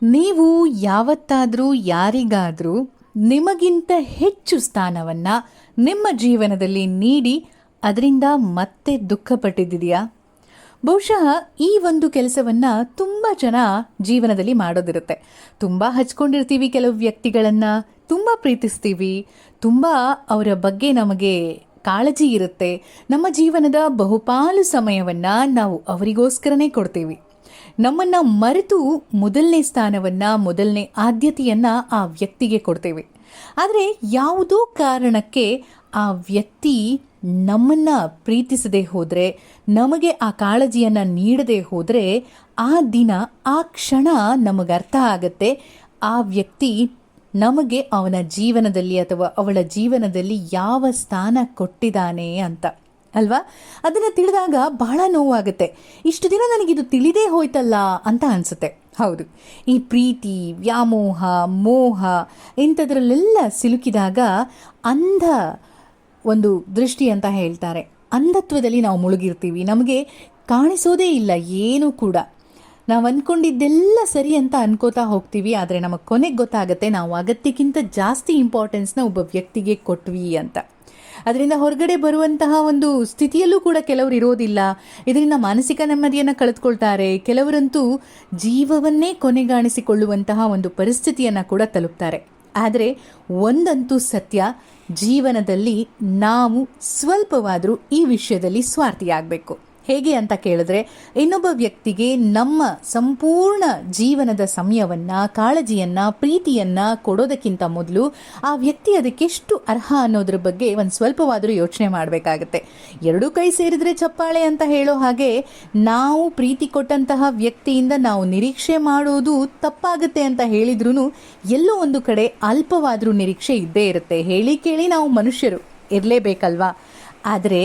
ನೀವು ಯಾವತ್ತಾದರೂ ಯಾರಿಗಾದರೂ ನಿಮಗಿಂತ ಹೆಚ್ಚು ಸ್ಥಾನವನ್ನು ನಿಮ್ಮ ಜೀವನದಲ್ಲಿ ನೀಡಿ ಅದರಿಂದ ಮತ್ತೆ ದುಃಖಪಟ್ಟಿದ್ದೀಯಾ? ಬಹುಶಃ ಈ ಒಂದು ಕೆಲಸವನ್ನು ತುಂಬ ಜನ ಜೀವನದಲ್ಲಿ ಮಾಡೋದಿರುತ್ತೆ. ತುಂಬ ಹಚ್ಕೊಂಡಿರ್ತೀವಿ, ಕೆಲವು ವ್ಯಕ್ತಿಗಳನ್ನು ತುಂಬ ಪ್ರೀತಿಸ್ತೀವಿ, ತುಂಬ ಅವರ ಬಗ್ಗೆ ನಮಗೆ ಕಾಳಜಿ ಇರುತ್ತೆ. ನಮ್ಮ ಜೀವನದ ಬಹುಪಾಲು ಸಮಯವನ್ನು ನಾವು ಅವರಿಗೋಸ್ಕರನೇ ಕೊಡ್ತೀವಿ. ನಮ್ಮನ್ನು ಮರೆತು ಮೊದಲನೇ ಸ್ಥಾನವನ್ನು, ಮೊದಲನೇ ಆದ್ಯತೆಯನ್ನು ಆ ವ್ಯಕ್ತಿಗೆ ಕೊಡ್ತೇವೆ. ಆದರೆ ಯಾವುದೋ ಕಾರಣಕ್ಕೆ ಆ ವ್ಯಕ್ತಿ ನಮ್ಮನ್ನು ಪ್ರೀತಿಸದೆ ಹೋದರೆ, ನಮಗೆ ಆ ಕಾಳಜಿಯನ್ನು ನೀಡದೆ ಹೋದರೆ, ಆ ದಿನ, ಆ ಕ್ಷಣ ನಮಗರ್ಥ ಆಗುತ್ತೆ ಆ ವ್ಯಕ್ತಿ ನಮಗೆ ಅವನ ಜೀವನದಲ್ಲಿ ಅಥವಾ ಅವಳ ಜೀವನದಲ್ಲಿ ಯಾವ ಸ್ಥಾನ ಕೊಟ್ಟಿದ್ದಾನೆ ಅಂತ, ಅಲ್ವಾ? ಅದನ್ನು ತಿಳಿದಾಗ ಬಹಳ ನೋವಾಗುತ್ತೆ. ಇಷ್ಟು ದಿನ ನನಗಿದು ತಿಳಿದೇ ಹೋಯ್ತಲ್ಲ ಅಂತ ಅನಿಸುತ್ತೆ. ಹೌದು, ಈ ಪ್ರೀತಿ, ವ್ಯಾಮೋಹ, ಮೋಹ ಇಂಥದ್ರಲ್ಲೆಲ್ಲ ಸಿಲುಕಿದಾಗ ಅಂಧ ಒಂದು ದೃಷ್ಟಿ ಅಂತ ಹೇಳ್ತಾರೆ, ಅಂಧತ್ವದಲ್ಲಿ ನಾವು ಮುಳುಗಿರ್ತೀವಿ. ನಮಗೆ ಕಾಣಿಸೋದೇ ಇಲ್ಲ ಏನೂ ಕೂಡ. ನಾವು ಅಂದ್ಕೊಂಡಿದ್ದೆಲ್ಲ ಸರಿ ಅಂತ ಅನ್ಕೋತಾ ಹೋಗ್ತೀವಿ. ಆದರೆ ನಮಗೆ ಕೊನೆಗೆ ಗೊತ್ತಾಗುತ್ತೆ ನಾವು ಅಗತ್ಯಕ್ಕಿಂತ ಜಾಸ್ತಿ ಇಂಪಾರ್ಟೆನ್ಸ್ನ ಒಬ್ಬ ವ್ಯಕ್ತಿಗೆ ಕೊಟ್ವಿ ಅಂತ. ಅದರಿಂದ ಹೊರಗಡೆ ಬರುವಂತಹ ಒಂದು ಸ್ಥಿತಿಯಲ್ಲೂ ಕೂಡ ಕೆಲವರು ಇರೋದಿಲ್ಲ. ಇದರಿಂದ ಮಾನಸಿಕ ನೆಮ್ಮದಿಯನ್ನು ಕಳೆದುಕೊಳ್ತಾರೆ. ಕೆಲವರಂತೂ ಜೀವವನ್ನೇ ಕೊನೆಗಾಣಿಸಿಕೊಳ್ಳುವಂತಹ ಒಂದು ಪರಿಸ್ಥಿತಿಯನ್ನು ಕೂಡ ತಲುಪ್ತಾರೆ. ಆದರೆ ಒಂದಂತೂ ಸತ್ಯ, ಜೀವನದಲ್ಲಿ ನಾವು ಸ್ವಲ್ಪವಾದರೂ ಈ ವಿಷಯದಲ್ಲಿ ಸ್ವಾರ್ಥಿಯಾಗಬೇಕು. ಹೇಗೆ ಅಂತ ಕೇಳಿದ್ರೆ, ಇನ್ನೊಬ್ಬ ವ್ಯಕ್ತಿಗೆ ನಮ್ಮ ಸಂಪೂರ್ಣ ಜೀವನದ ಸಮಯವನ್ನು, ಕಾಳಜಿಯನ್ನು, ಪ್ರೀತಿಯನ್ನು ಕೊಡೋದಕ್ಕಿಂತ ಮೊದಲು ಆ ವ್ಯಕ್ತಿ ಅದಕ್ಕೆಷ್ಟು ಅರ್ಹ ಅನ್ನೋದ್ರ ಬಗ್ಗೆ ಒಂದು ಸ್ವಲ್ಪವಾದರೂ ಯೋಚನೆ ಮಾಡಬೇಕಾಗತ್ತೆ. ಎರಡೂ ಕೈ ಸೇರಿದ್ರೆ ಚಪ್ಪಾಳೆ ಅಂತ ಹೇಳೋ ಹಾಗೆ, ನಾವು ಪ್ರೀತಿ ಕೊಟ್ಟಂತಹ ವ್ಯಕ್ತಿಯಿಂದ ನಾವು ನಿರೀಕ್ಷೆ ಮಾಡೋದು ತಪ್ಪಾಗುತ್ತೆ ಅಂತ ಹೇಳಿದ್ರೂ ಎಲ್ಲೋ ಒಂದು ಕಡೆ ಅಲ್ಪವಾದರೂ ನಿರೀಕ್ಷೆ ಇದ್ದೇ ಇರುತ್ತೆ. ಹೇಳಿ ಕೇಳಿ ನಾವು ಮನುಷ್ಯರು ಇರಲೇಬೇಕಲ್ವಾ? ಆದರೆ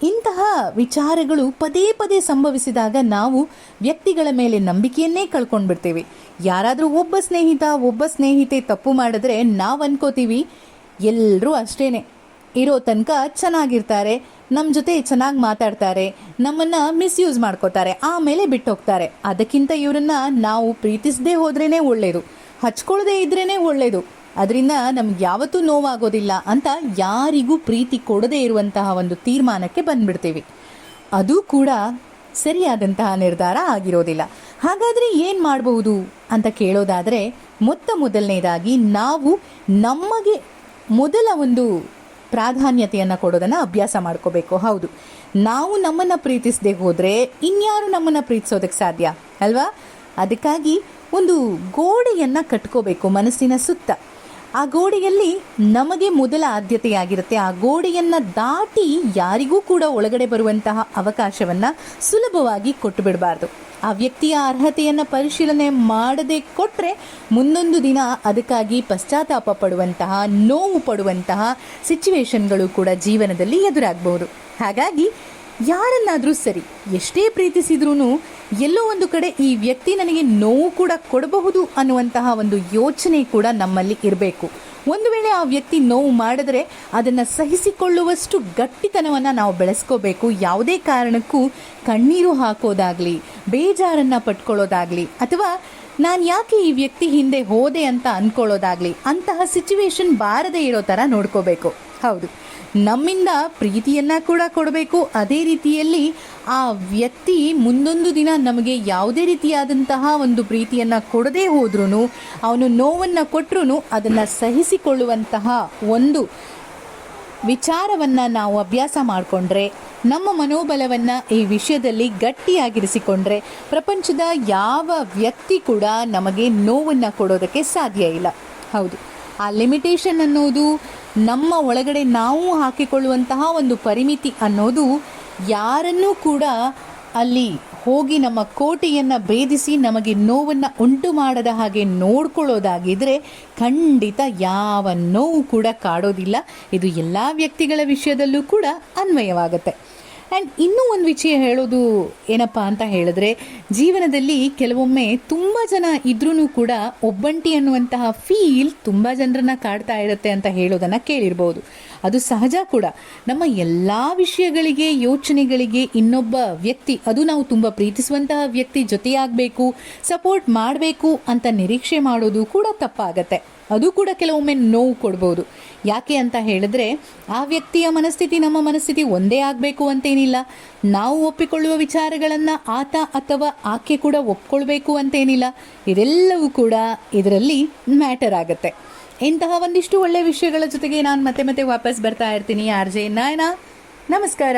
ಇಂತಹ ವಿಚಾರಗಳು ಪದೇ ಪದೇ ಸಂಭವಿಸಿದಾಗ ನಾವು ವ್ಯಕ್ತಿಗಳ ಮೇಲೆ ನಂಬಿಕೆಯನ್ನೇ ಕಳ್ಕೊಂಡ್ಬಿಡ್ತೀವಿ. ಯಾರಾದರೂ ಒಬ್ಬ ಸ್ನೇಹಿತೆ ತಪ್ಪು ಮಾಡಿದ್ರೆ ನಾವು ಅನ್ಕೋತೀವಿ ಎಲ್ಲರೂ ಅಷ್ಟೇನೆ, ಇರೋ ತನಕ ಚೆನ್ನಾಗಿರ್ತಾರೆ, ನಮ್ಮ ಜೊತೆ ಚೆನ್ನಾಗಿ ಮಾತಾಡ್ತಾರೆ, ನಮ್ಮನ್ನು ಮಿಸ್ಯೂಸ್ ಮಾಡ್ಕೋತಾರೆ, ಆಮೇಲೆ ಬಿಟ್ಟು ಹೋಗ್ತಾರೆ. ಅದಕ್ಕಿಂತ ಇವರನ್ನು ನಾವು ಪ್ರೀತಿಸದೇ ಹೋದ್ರೇ ಒಳ್ಳೆಯದು, ಹಚ್ಕೊಳ್ಳದೆ ಇದ್ರೇ ಒಳ್ಳೆಯದು, ಅದರಿಂದ ನಮ್ಗೆ ಯಾವತ್ತೂ ನೋವಾಗೋದಿಲ್ಲ ಅಂತ ಯಾರಿಗೂ ಪ್ರೀತಿ ಕೊಡದೇ ಇರುವಂತಹ ಒಂದು ತೀರ್ಮಾನಕ್ಕೆ ಬಂದ್ಬಿಡ್ತೀವಿ. ಅದು ಕೂಡ ಸರಿಯಾದಂತಹ ನಿರ್ಧಾರ ಆಗಿರೋದಿಲ್ಲ. ಹಾಗಾದರೆ ಏನು ಮಾಡಬಹುದು ಅಂತ ಕೇಳೋದಾದರೆ, ಮೊದಲನೇದಾಗಿ ನಾವು ನಮಗೆ ಮೊದಲ ಒಂದು ಪ್ರಾಧಾನ್ಯತೆಯನ್ನು ಕೊಡೋದನ್ನು ಅಭ್ಯಾಸ ಮಾಡ್ಕೋಬೇಕು. ಹೌದು, ನಾವು ನಮ್ಮನ್ನು ಪ್ರೀತಿಸದೆ ಹೋದರೆ ಇನ್ಯಾರು ನಮ್ಮನ್ನು ಪ್ರೀತಿಸೋದಕ್ಕೆ ಸಾಧ್ಯ ಅಲ್ವಾ? ಅದಕ್ಕಾಗಿ ಒಂದು ಗೋಡೆಯನ್ನು ಕಟ್ಕೋಬೇಕು ಮನಸ್ಸಿನ ಸುತ್ತ. ಆ ಗೋಡೆಯಲ್ಲಿ ನಮಗೆ ಮೊದಲ ಆದ್ಯತೆಯಾಗಿರುತ್ತೆ. ಆ ಗೋಡೆಯನ್ನು ದಾಟಿ ಯಾರಿಗೂ ಕೂಡ ಒಳಗಡೆ ಬರುವಂತಹ ಅವಕಾಶವನ್ನು ಸುಲಭವಾಗಿ ಕೊಟ್ಟು ಬಿಡಬಾರ್ದು. ಆ ವ್ಯಕ್ತಿಯ ಅರ್ಹತೆಯನ್ನು ಪರಿಶೀಲನೆ ಮಾಡದೆ ಕೊಟ್ಟರೆ ಮುಂದೊಂದು ದಿನ ಅದಕ್ಕಾಗಿ ಪಶ್ಚಾತ್ತಾಪ ಪಡುವಂತಹ, ನೋವು ಪಡುವಂತಹ ಸಿಚುವೇಶನ್ಗಳು ಕೂಡ ಜೀವನದಲ್ಲಿ ಎದುರಾಗಬಹುದು. ಹಾಗಾಗಿ ಯಾರನ್ನಾದರೂ ಸರಿ, ಎಷ್ಟೇ ಪ್ರೀತಿಸಿದ್ರೂ ಎಲ್ಲೋ ಒಂದು ಕಡೆ ಈ ವ್ಯಕ್ತಿ ನನಗೆ ನೋವು ಕೂಡ ಕೊಡಬಹುದು ಅನ್ನುವಂತಹ ಒಂದು ಯೋಚನೆ ಕೂಡ ನಮ್ಮಲ್ಲಿ ಇರಬೇಕು. ಒಂದು ವೇಳೆ ಆ ವ್ಯಕ್ತಿ ನೋವು ಮಾಡಿದ್ರೆ ಅದನ್ನು ಸಹಿಸಿಕೊಳ್ಳುವಷ್ಟು ಗಟ್ಟಿತನವನ್ನು ನಾವು ಬೆಳೆಸ್ಕೋಬೇಕು. ಯಾವುದೇ ಕಾರಣಕ್ಕೂ ಕಣ್ಣೀರು ಹಾಕೋದಾಗಲಿ, ಬೇಜಾರನ್ನು ಪಟ್ಕೊಳ್ಳೋದಾಗಲಿ, ಅಥವಾ ನಾನು ಯಾಕೆ ಈ ವ್ಯಕ್ತಿ ಹಿಂದೆ ಹೋದೆ ಅಂತ ಅಂದ್ಕೊಳ್ಳೋದಾಗಲಿ, ಅಂತಹ ಸಿಚುವೇಶನ್ ಬಾರದೇ ಇರೋ ಥರ ನೋಡ್ಕೋಬೇಕು. ಹೌದು, ನಮ್ಮಿಂದ ಪ್ರೀತಿಯನ್ನು ಕೂಡ ಕೊಡಬೇಕು. ಅದೇ ರೀತಿಯಲ್ಲಿ ಆ ವ್ಯಕ್ತಿ ಮುಂದೊಂದು ದಿನ ನಮಗೆ ಯಾವುದೇ ರೀತಿಯಾದಂತಹ ಒಂದು ಪ್ರೀತಿಯನ್ನು ಕೊಡದೇ ಹೋದ್ರೂ, ಅವನು ನೋವನ್ನು ಕೊಟ್ಟರೂ ಅದನ್ನು ಸಹಿಸಿಕೊಳ್ಳುವಂತಹ ಒಂದು ವಿಚಾರವನ್ನು ನಾವು ಅಭ್ಯಾಸ ಮಾಡಿಕೊಂಡ್ರೆ, ನಮ್ಮ ಮನೋಬಲವನ್ನು ಈ ವಿಷಯದಲ್ಲಿ ಗಟ್ಟಿಯಾಗಿರಿಸಿಕೊಂಡ್ರೆ, ಪ್ರಪಂಚದ ಯಾವ ವ್ಯಕ್ತಿ ಕೂಡ ನಮಗೆ ನೋವನ್ನು ಕೊಡೋದಕ್ಕೆ ಸಾಧ್ಯ ಇಲ್ಲ. ಹೌದು, ಆ ಲಿಮಿಟೇಷನ್ ಅನ್ನೋದು, ನಮ್ಮ ಒಳಗಡೆ ನಾವು ಹಾಕಿಕೊಳ್ಳುವಂತಹ ಒಂದು ಪರಿಮಿತಿ ಅನ್ನೋದು ಯಾರನ್ನೂ ಕೂಡ ಅಲ್ಲಿ ಹೋಗಿ ನಮ್ಮ ಕೋಟೆಯನ್ನು ಭೇದಿಸಿ ನಮಗೆ ನೋವನ್ನು ಉಂಟು ಮಾಡದ ಹಾಗೆ ನೋಡ್ಕೊಳ್ಳೋದಾಗಿದ್ದರೆ ಖಂಡಿತ ಯಾವ ನೋವು ಕೂಡ ಕಾಡೋದಿಲ್ಲ. ಇದು ಎಲ್ಲ ವ್ಯಕ್ತಿಗಳ ವಿಷಯದಲ್ಲೂ ಕೂಡ ಅನ್ವಯವಾಗುತ್ತೆ. ಆ್ಯಂಡ್ ಇನ್ನೂ ಒಂದು ವಿಷಯ ಹೇಳೋದು ಏನಪ್ಪ ಅಂತ ಹೇಳಿದ್ರೆ, ಜೀವನದಲ್ಲಿ ಕೆಲವೊಮ್ಮೆ ತುಂಬ ಜನ ಇದ್ರೂ ಕೂಡ ಒಬ್ಬಂಟಿ ಅನ್ನುವಂತಹ ಫೀಲ್ ತುಂಬ ಜನರನ್ನ ಕಾಡ್ತಾ ಇರುತ್ತೆ ಅಂತ ಹೇಳೋದನ್ನು ಕೇಳಿರ್ಬೋದು. ಅದು ಸಹಜ ಕೂಡ. ನಮ್ಮ ಎಲ್ಲ ವಿಷಯಗಳಿಗೆ, ಯೋಚನೆಗಳಿಗೆ ಇನ್ನೊಬ್ಬ ವ್ಯಕ್ತಿ, ಅದು ನಾವು ತುಂಬ ಪ್ರೀತಿಸುವಂತಹ ವ್ಯಕ್ತಿ ಜೊತೆಯಾಗಬೇಕು, ಸಪೋರ್ಟ್ ಮಾಡಬೇಕು ಅಂತ ನಿರೀಕ್ಷೆ ಮಾಡೋದು ಕೂಡ ತಪ್ಪಾಗತ್ತೆ. ಅದು ಕೂಡ ಕೆಲವೊಮ್ಮೆ ನೋವು ಕೊಡ್ಬೋದು. ಯಾಕೆ ಅಂತ ಹೇಳಿದ್ರೆ, ಆ ವ್ಯಕ್ತಿಯ ಮನಸ್ಥಿತಿ ನಮ್ಮ ಮನಸ್ಥಿತಿ ಒಂದೇ ಆಗಬೇಕು ಅಂತೇನಿಲ್ಲ. ನಾವು ಒಪ್ಪಿಕೊಳ್ಳುವ ವಿಚಾರಗಳನ್ನು ಆತ ಅಥವಾ ಆಕೆ ಕೂಡ ಒಪ್ಕೊಳ್ಬೇಕು ಅಂತೇನಿಲ್ಲ. ಇದೆಲ್ಲವೂ ಕೂಡ ಇದರಲ್ಲಿ ಮ್ಯಾಟರ್ ಆಗುತ್ತೆ. ಇಂತಹ ಒಂದಿಷ್ಟು ಒಳ್ಳೆಯ ವಿಷಯಗಳ ಜೊತೆಗೆ ನಾನು ಮತ್ತೆ ವಾಪಸ್ ಬರ್ತಾ ಇರ್ತೀನಿ. RJ ನಯನ. ನಮಸ್ಕಾರ.